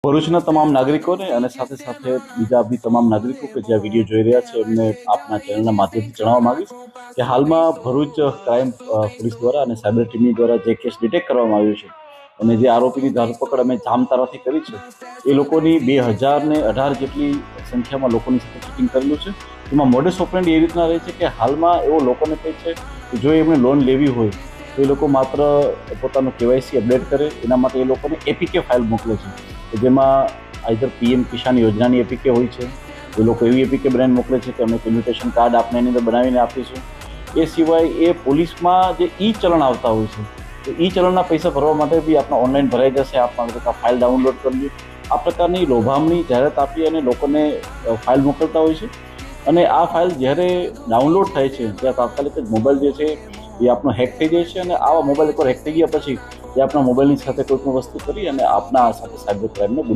ભરૂચના તમામ નાગરિકોને અને સાથે સાથે બીજા બી તમામ નાગરિકો કે જે આ વિડીયો જોઈ રહ્યા છે એમને આપના ચેનલના માધ્યમથી જણાવવા માંગીશ કે હાલમાં ભરૂચ ક્રાઇમ પોલીસ દ્વારા અને સાયબર ટીમની દ્વારા જે કેસ ડિટેક્ટ કરવામાં આવ્યો છે અને જે આરોપીની ધરપકડ અમે જામતારાથી કરી છે એ લોકોની 2018 જેટલી સંખ્યામાં લોકોની સાથે ચીટિંગ કરેલું છે. એમાં મોડસ ઓપરેન્ડી એ રીતના રહે છે કે હાલમાં એવો લોકોને કહે છે કે જો એમણે લોન લેવી હોય તો એ લોકો માત્ર પોતાનું કેવાયસી અપડેટ કરે, એના માટે એ લોકોને એપીકે ફાઇલ મોકલે છે કે જેમાં આઈધર પીએમ કિસાન યોજનાની એપીકે હોય છે. એ લોકો એવી એપીકે બ્રાન્ડ મોકલે છે કે અમે ઇન્વિટેશન કાર્ડ આપને એની અંદર બનાવીને આપીશું. એ સિવાય એ પોલીસમાં જે ઈ ચલણ આવતા હોય છે તો ઈ ચલણના પૈસા ભરવા માટે બી આપણા ઓનલાઈન ભરાઈ જશે, આપણા ફાઇલ ડાઉનલોડ કરવી, આ પ્રકારની લોભામણી જાહેરાત આપી અને લોકોને ફાઇલ મોકલતા હોય છે. અને આ ફાઇલ જ્યારે ડાઉનલોડ થાય છે ત્યારે તાત્કાલિક જ મોબાઈલ જે છે એ આપણો હેક થઈ જાય છે અને આવા મોબાઈલ એકવાર હેક થઈ ગયા પછી એ આપણા મોબાઈલની સાથે કોઈ પણ વસ્તુ કરી અને આપણા સાથે સાયબર ક્રાઇમનો